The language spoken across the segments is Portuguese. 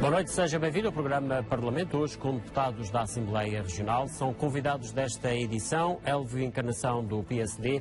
Boa noite, seja bem-vindo ao programa Parlamento. Hoje, com deputados da Assembleia Regional, são convidados desta edição Elvio Encarnação, do PSD,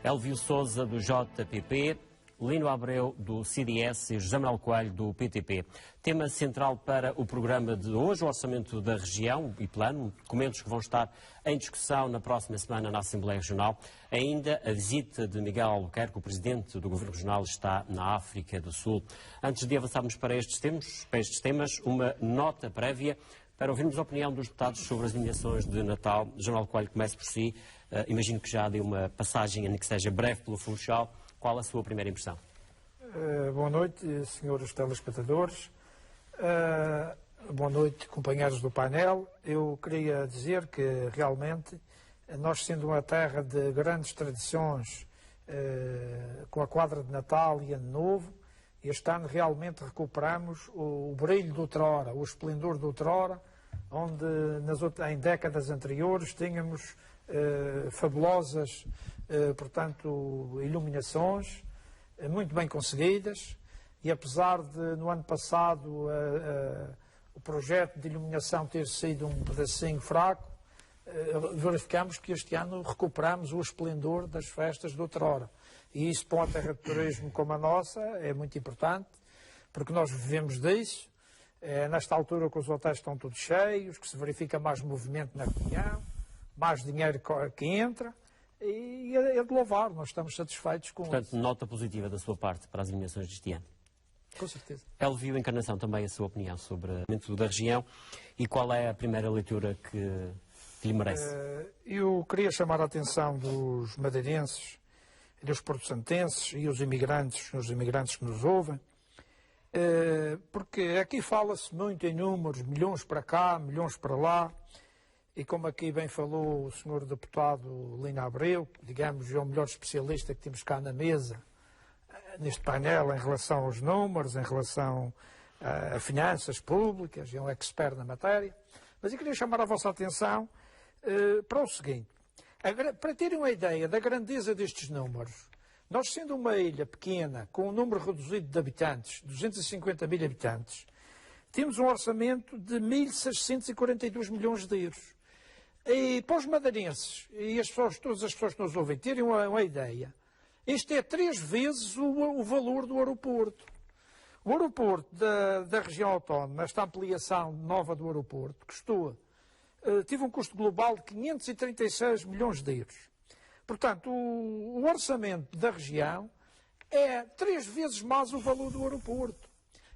Elvio Sousa, do JPP, Lino Abreu, do CDS e José Manuel Coelho, do PTP. Tema central para o programa de hoje, o Orçamento da Região e Plano, documentos que vão estar em discussão na próxima semana na Assembleia Regional. Ainda a visita de Miguel Albuquerque, o Presidente do Governo Regional, está na África do Sul. Antes de avançarmos para estes temas, uma nota prévia para ouvirmos a opinião dos deputados sobre as nomeações de Natal. José Manuel Coelho, comece por si. Imagino que já deu uma passagem, ainda que seja breve, pelo Funchal. Qual a sua primeira impressão? Boa noite, senhores telespectadores. Boa noite, companheiros do painel. Eu queria dizer que, realmente, nós sendo uma terra de grandes tradições, com a quadra de Natal e Ano Novo, este ano realmente recuperamos o brilho do outrora, o esplendor do outrora, onde em décadas anteriores tínhamos fabulosas, portanto, iluminações muito bem conseguidas, e apesar de no ano passado o projeto de iluminação ter sido um pedacinho fraco, verificamos que este ano recuperamos o esplendor das festas de outrora. E isso para uma terra de turismo como a nossa é muito importante, porque nós vivemos disso. É nesta altura que os hotéis estão todos cheios, que se verifica mais movimento na região, mais dinheiro que entra, e é de louvar, nós estamos satisfeitos com isso. Portanto, nota positiva da sua parte para as nomeações deste ano. Com certeza. Elvio Encarnação, também a sua opinião sobre o Orçamento da Região e qual é a primeira leitura que lhe merece? Eu queria chamar a atenção dos madeirenses, dos porto-santenses e os imigrantes que nos ouvem, porque aqui fala-se muito em números, milhões para cá, milhões para lá, e como aqui bem falou o senhor deputado Lino Abreu, digamos, é o melhor especialista que temos cá na mesa, neste painel, em relação aos números, em relação a finanças públicas, é um expert na matéria, mas eu queria chamar a vossa atenção para o seguinte, para terem uma ideia da grandeza destes números. Nós, sendo uma ilha pequena, com um número reduzido de habitantes, 250 mil habitantes, temos um orçamento de 1.642 milhões de euros. E para os madeirenses e todas as pessoas que nos ouvem terem uma ideia, este é 3 vezes o valor do aeroporto. O aeroporto da região autónoma, esta ampliação nova do aeroporto, teve um custo global de 536 milhões de euros. Portanto, o orçamento da região é 3 vezes mais o valor do aeroporto.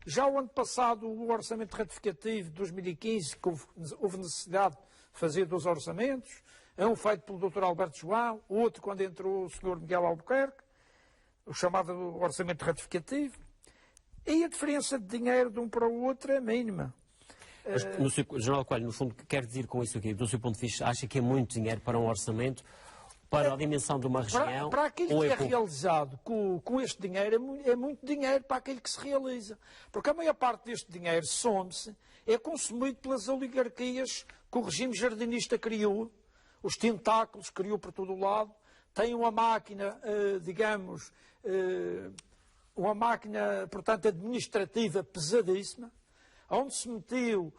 Já o ano passado, o orçamento retificativo de 2015, que houve necessidade de fazer 2 orçamentos, um feito pelo Dr. Alberto João, outro quando entrou o Sr. Miguel Albuquerque, o chamado orçamento retificativo, e a diferença de dinheiro de um para o outro é mínima. Mas, General Coelho, no fundo, quer dizer com isso aqui, do seu ponto de vista, acha que é muito dinheiro para um orçamento, para a dimensão de uma região? Para aquilo que é realizado com este dinheiro, é muito dinheiro para aquilo que se realiza. Porque a maior parte deste dinheiro, some-se, é consumido pelas oligarquias que o regime jardinista criou, os tentáculos criou por todo o lado, tem uma máquina, uma máquina, portanto, administrativa pesadíssima, onde se meteu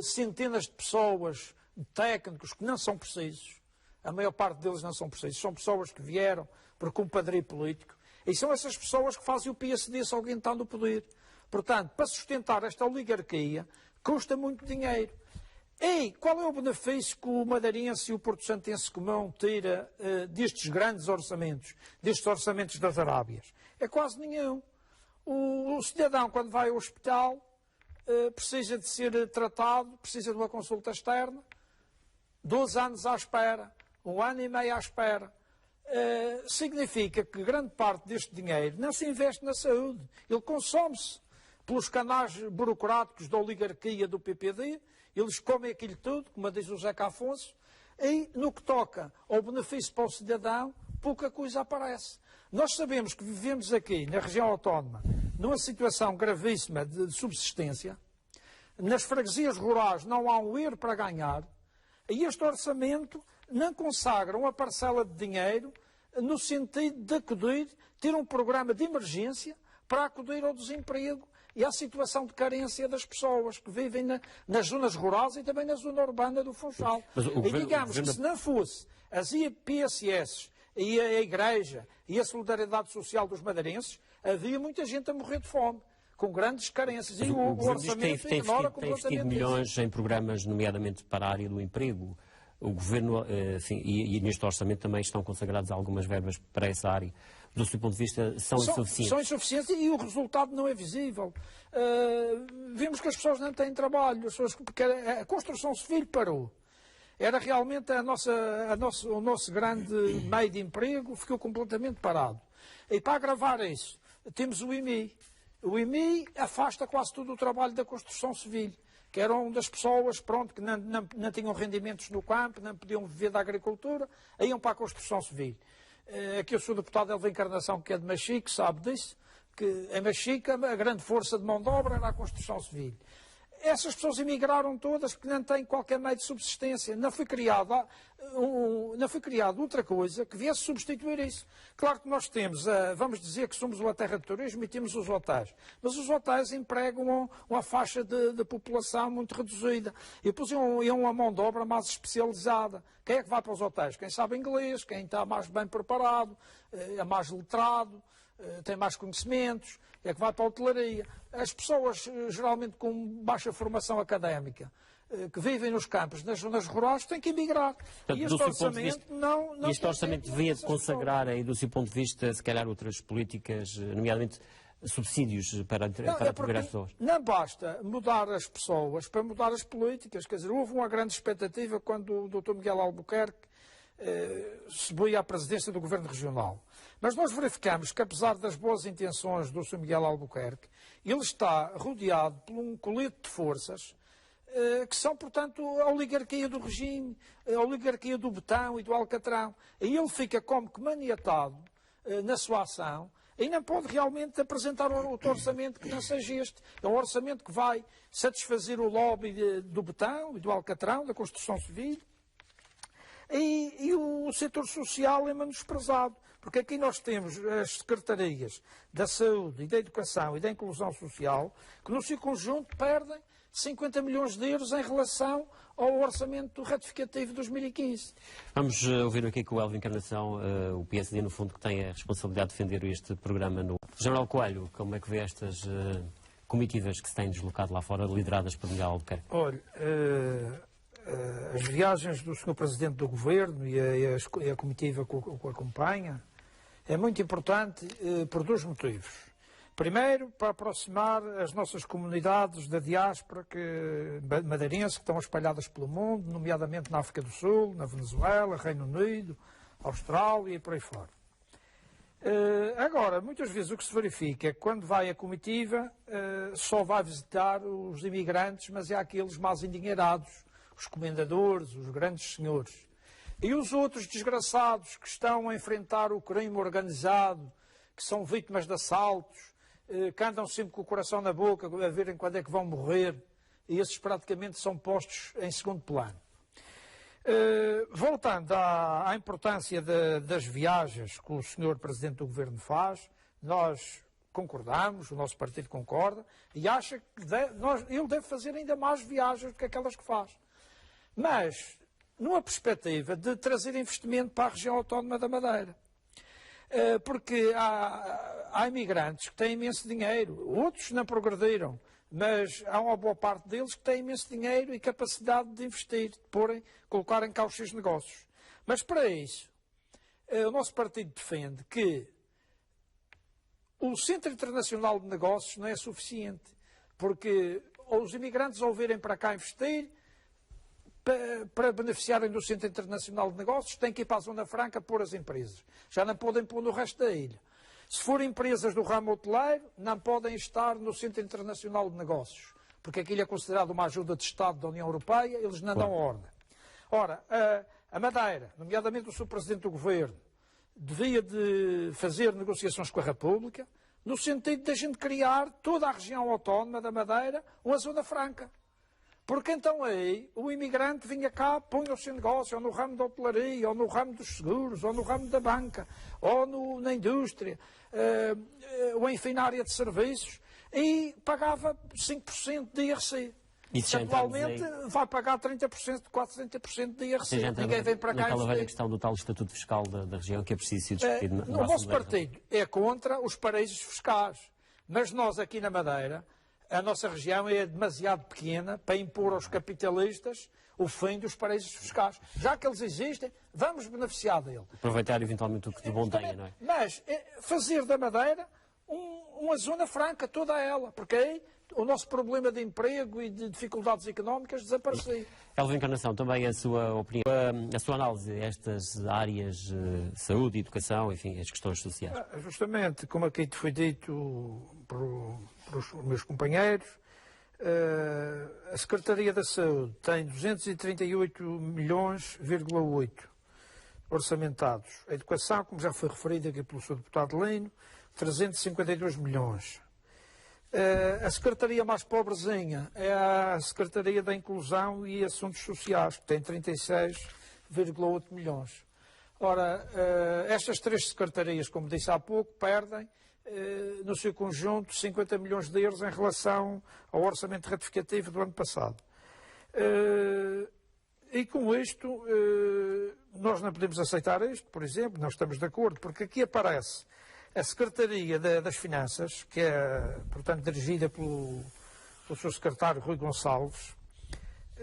centenas de pessoas, técnicos, que não são precisos. A maior parte deles não são precisos. São pessoas que vieram por compadrio político. E são essas pessoas que fazem o PSD se alguém está no poder. Portanto, para sustentar esta oligarquia, custa muito dinheiro. E qual é o benefício que o madeirense e o porto-santense comum tira destes grandes orçamentos, destes orçamentos das Arábias? É quase nenhum. O cidadão, quando vai ao hospital, precisa de ser tratado, precisa de uma consulta externa, 12 anos à espera, 1 ano e meio à espera. Significa que grande parte deste dinheiro não se investe na saúde. Ele consome-se pelos canais burocráticos da oligarquia do PPD, eles comem aquilo tudo, como diz o Zeca Afonso, e no que toca ao benefício para o cidadão, pouca coisa aparece. Nós sabemos que vivemos aqui, na região autónoma, numa situação gravíssima de subsistência. Nas freguesias rurais não há um euro para ganhar, e este orçamento não consagra uma parcela de dinheiro no sentido de acudir, ter um programa de emergência para acudir ao desemprego e à situação de carência das pessoas que vivem nas zonas rurais e também na zona urbana do Funchal. E digamos que se não fosse as IPSS e a Igreja e a solidariedade social dos madeirenses, havia muita gente a morrer de fome, com grandes carências. E o orçamento ignora completamente isso. Tem investido milhões em programas, nomeadamente para a área do emprego. O Governo, e neste orçamento também estão consagradas algumas verbas para essa área. Do seu ponto de vista, são insuficientes? São insuficientes e o resultado não é visível. Vimos que as pessoas não têm trabalho, porque a construção civil parou. Era realmente o nosso grande meio de emprego, ficou completamente parado. E para agravar isso, temos o IMI. O IMI afasta quase todo o trabalho da construção civil, que eram das pessoas que não tinham rendimentos no campo, não podiam viver da agricultura, iam para a construção civil. Aqui eu sou deputado Elvio Encarnação, que é de Machique, sabe disso, que em Machique a grande força de mão de obra era a construção civil. Essas pessoas emigraram todas porque não têm qualquer meio de subsistência. Não foi criada outra coisa que viesse substituir isso. Claro que nós temos, vamos dizer que somos uma terra de turismo e temos os hotéis. Mas os hotéis empregam uma faixa de população muito reduzida. E depois iam uma mão de obra mais especializada. Quem é que vai para os hotéis? Quem sabe inglês, quem está mais bem preparado, é mais letrado, tem mais conhecimentos, é que vai para a hotelaria. As pessoas, geralmente com baixa formação académica, que vivem nos campos, nas zonas rurais, têm que emigrar. Portanto, e este orçamento não... Este orçamento devia consagrar, aí, do seu ponto de vista, se calhar outras políticas, nomeadamente subsídios para atender as pessoas? Não basta mudar as pessoas para mudar as políticas. Quer dizer, houve uma grande expectativa quando o Dr. Miguel Albuquerque subiu à presidência do Governo Regional. Mas nós verificamos que, apesar das boas intenções do Sr. Miguel Albuquerque, ele está rodeado por um colete de forças que são, portanto, a oligarquia do regime, a oligarquia do Betão e do Alcatrão. E ele fica como que maniatado na sua ação e não pode realmente apresentar outro orçamento que não seja este. É um orçamento que vai satisfazer o lobby do Betão e do Alcatrão, da construção civil, e o setor social é menosprezado. Porque aqui nós temos as secretarias da Saúde e da Educação e da Inclusão Social, que no seu conjunto perdem 50 milhões de euros em relação ao orçamento ratificativo de 2015. Vamos ouvir aqui com o Elvio Encarnação, o PSD, no fundo, que tem a responsabilidade de defender este programa. General Coelho, como é que vê estas comitivas que se têm deslocado lá fora, lideradas por Miguel Albuquerque? Olha, as viagens do Sr. Presidente do Governo e a comitiva que o acompanha é muito importante por dois motivos. Primeiro, para aproximar as nossas comunidades da diáspora madeirense que estão espalhadas pelo mundo, nomeadamente na África do Sul, na Venezuela, Reino Unido, Austrália e por aí fora. Agora, muitas vezes o que se verifica é que quando vai a comitiva só vai visitar os imigrantes, mas é aqueles mais endinheirados, os comendadores, os grandes senhores. E os outros desgraçados que estão a enfrentar o crime organizado, que são vítimas de assaltos, que andam sempre com o coração na boca, a verem quando é que vão morrer, e esses praticamente são postos em segundo plano. Voltando à importância das viagens que o Sr. Presidente do Governo faz, nós concordamos, o nosso partido concorda, e acha que ele deve fazer ainda mais viagens do que aquelas que faz. Mas, numa perspectiva de trazer investimento para a região autónoma da Madeira. Porque há imigrantes que têm imenso dinheiro, outros não progrediram, mas há uma boa parte deles que têm imenso dinheiro e capacidade de investir, de colocarem cá os seus negócios. Mas para isso, o nosso partido defende que o Centro Internacional de Negócios não é suficiente, porque os imigrantes ao virem para cá investir, para beneficiarem do Centro Internacional de Negócios, têm que ir para a Zona Franca pôr as empresas. Já não podem pôr no resto da ilha. Se forem empresas do ramo hoteleiro, não podem estar no Centro Internacional de Negócios, porque aquilo é considerado uma ajuda de Estado da União Europeia, eles não dão ordem. Ora, a Madeira, nomeadamente o Sr. Presidente do Governo, devia de fazer negociações com a República, no sentido de a gente criar toda a região autónoma da Madeira uma Zona Franca. Porque então aí o imigrante vinha cá, punha o seu negócio, ou no ramo da hotelaria, ou no ramo dos seguros, ou no ramo da banca, ou na indústria, ou enfim na área de serviços, e pagava 5% de IRC. Atualmente vai pagar 30%, quase 30% de IRC. Ninguém vem para cá naquela velha questão do tal Estatuto Fiscal da região que é preciso ser discutido. O nosso partido é contra os paraísos fiscais, mas nós aqui na Madeira, a nossa região é demasiado pequena para impor aos capitalistas o fim dos paraísos fiscais. Já que eles existem, vamos beneficiar dele. Aproveitar eventualmente o que de bom tenha, não é? Mas fazer da Madeira uma zona franca, toda ela, porque aí o nosso problema de emprego e de dificuldades económicas desapareceu. Elvio Encarnação, também a sua opinião, a sua análise a estas áreas, saúde, educação, enfim, as questões sociais. Justamente, como aqui te foi dito pelos meus companheiros, a Secretaria da Saúde tem 238 milhões,8 orçamentados. A educação, como já foi referido aqui pelo Sr. Deputado Lino, 352 milhões. A secretaria mais pobrezinha é a Secretaria da Inclusão e Assuntos Sociais, que tem 36,8 milhões. Ora, estas três secretarias, como disse há pouco, perdem, no seu conjunto, 50 milhões de euros em relação ao orçamento retificativo do ano passado. E com isto, nós não podemos aceitar isto, por exemplo, não estamos de acordo, porque aqui aparece a Secretaria das Finanças, que é, portanto, dirigida pelo Sr. Secretário Rui Gonçalves,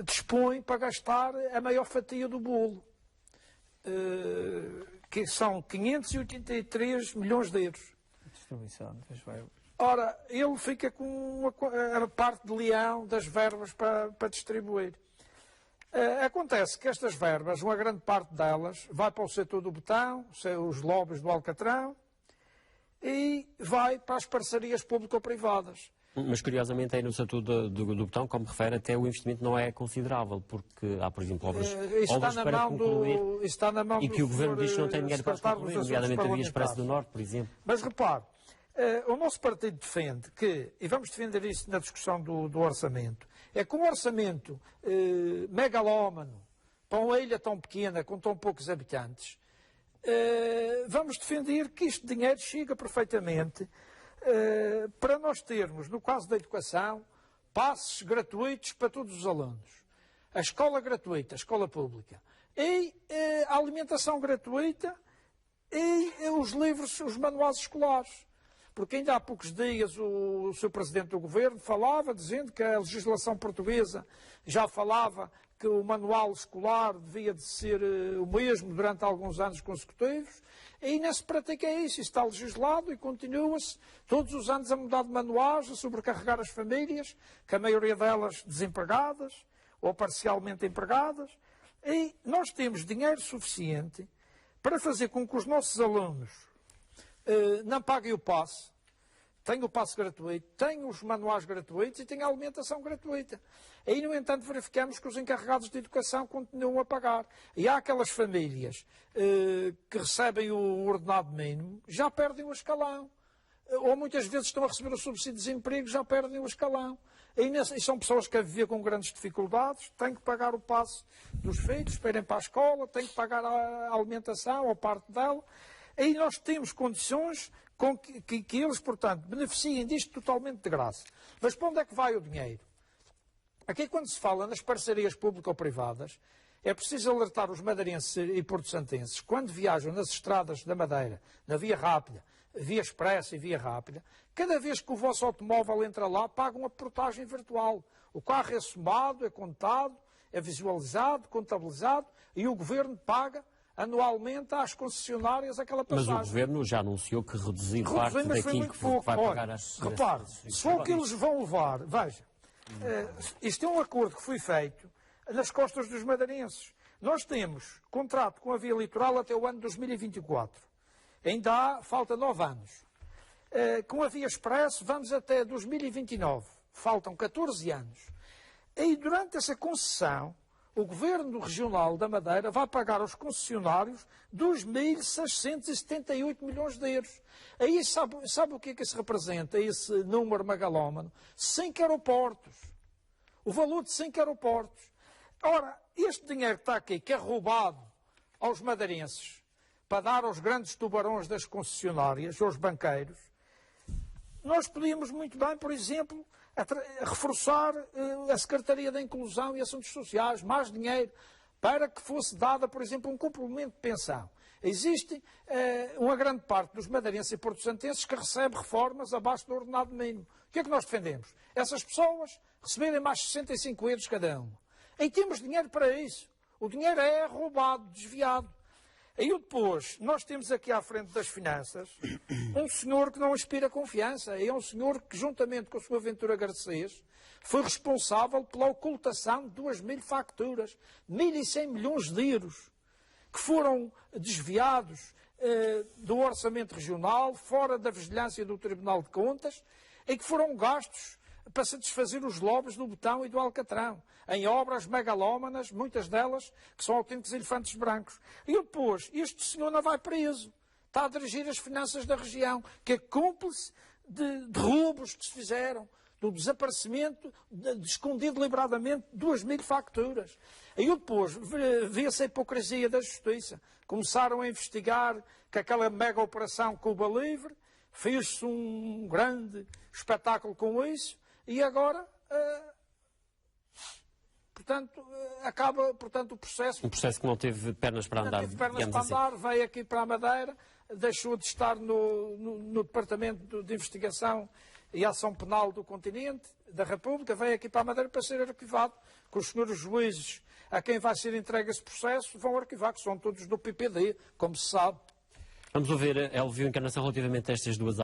dispõe para gastar a maior fatia do bolo, que são 583 milhões de euros. Ora, ele fica com a parte de leão das verbas para distribuir. Acontece que estas verbas, uma grande parte delas, vai para o setor do betão, os lobbies do Alcatrão, e vai para as parcerias público-privadas. Mas, curiosamente, aí no setor do betão, como refere, até o investimento não é considerável, porque há, por exemplo, obras para concluir e que o Governo diz que não tem dinheiro para concluir, nomeadamente a Via Expresso do Norte, por exemplo. Mas, repare, o nosso partido defende que, e vamos defender isso na discussão do orçamento, é que um orçamento megalómano para uma ilha tão pequena, com tão poucos habitantes, vamos defender que este dinheiro chega perfeitamente para nós termos, no caso da educação, passes gratuitos para todos os alunos, a escola gratuita, a escola pública, e a alimentação gratuita e os livros, os manuais escolares. Porque ainda há poucos dias o Sr. Presidente do Governo falava, dizendo que a legislação portuguesa já falava que o manual escolar devia de ser o mesmo durante alguns anos consecutivos, e ainda se pratica isso, está legislado e continua-se todos os anos a mudar de manuais, a sobrecarregar as famílias, que a maioria delas desempregadas ou parcialmente empregadas, e nós temos dinheiro suficiente para fazer com que os nossos alunos não paguem o passe, tenham o passe gratuito, tenham os manuais gratuitos e tenham a alimentação gratuita. Aí, no entanto, verificamos que os encarregados de educação continuam a pagar. E há aquelas famílias que recebem o ordenado mínimo, já perdem o escalão. Ou muitas vezes estão a receber o subsídio de desemprego, já perdem o escalão. E são pessoas que a viver com grandes dificuldades, têm que pagar o passe dos filhos para irem para a escola, têm que pagar a alimentação ou parte dela. Aí nós temos condições com que eles, portanto, beneficiem disto totalmente de graça. Mas para onde é que vai o dinheiro? Aqui, quando se fala nas parcerias público-privadas, é preciso alertar os madeirenses e porto-santenses, quando viajam nas estradas da Madeira, na Via Rápida, Via Expressa e Via Rápida, cada vez que o vosso automóvel entra lá, pagam a portagem virtual. O carro é somado, é contado, é visualizado, contabilizado, e o Governo paga anualmente às concessionárias aquela passagem. Mas o Governo já anunciou que reduzir parte daquilo que vai pagar às... Repare, se for o que eles vão levar, veja, isto é um acordo que foi feito nas costas dos madeirenses. Nós temos contrato com a Via Litoral até o ano 2024. Ainda falta 9 anos. Com a Via Expresso vamos até 2029. Faltam 14 anos. E durante essa concessão, o Governo Regional da Madeira vai pagar aos concessionários 2.678 milhões de euros. Aí sabe o que é que isso representa, esse número megalómano? 5 aeroportos. O valor de 5 aeroportos. Ora, este dinheiro que está aqui, que é roubado aos madeirenses, para dar aos grandes tubarões das concessionárias, aos banqueiros, Nós podíamos muito bem, por exemplo, reforçar a Secretaria da Inclusão e Assuntos Sociais, mais dinheiro, para que fosse dada, por exemplo, um complemento de pensão. Existe uma grande parte dos madeirenses e porto-santenses que recebe reformas abaixo do ordenado mínimo. O que é que nós defendemos? Essas pessoas receberem mais 65 euros cada um. E temos dinheiro para isso. O dinheiro é roubado, desviado. Aí depois, nós temos aqui à frente das finanças um senhor que não inspira confiança. É um senhor que, juntamente com a sua Ventura Garcês, foi responsável pela ocultação de 2.000 facturas, 1.100 milhões de euros, que foram desviados do orçamento regional, fora da vigilância do Tribunal de Contas, e que foram gastos para satisfazer os lobbies do Botão e do Alcatrão, em obras megalómanas, muitas delas que são autênticos elefantes brancos. E depois, este senhor não vai preso. Está a dirigir as finanças da região, que é cúmplice de roubos que se fizeram, do desaparecimento, de escondido deliberadamente 2.000 facturas. E depois, vê-se a hipocrisia da justiça. Começaram a investigar que aquela mega operação Cuba Livre, fez-se um grande espetáculo com isso, e agora, acaba o processo. Um processo que não teve pernas para andar. Não teve pernas para andar, assim. Veio aqui para a Madeira, deixou de estar no Departamento de Investigação e Ação Penal do Continente, da República, veio aqui para a Madeira para ser arquivado, que os senhores juízes a quem vai ser entregue esse processo vão arquivar, que são todos do PPD, como se sabe. Vamos ouvir Elvio Encarnação relativamente a estas duas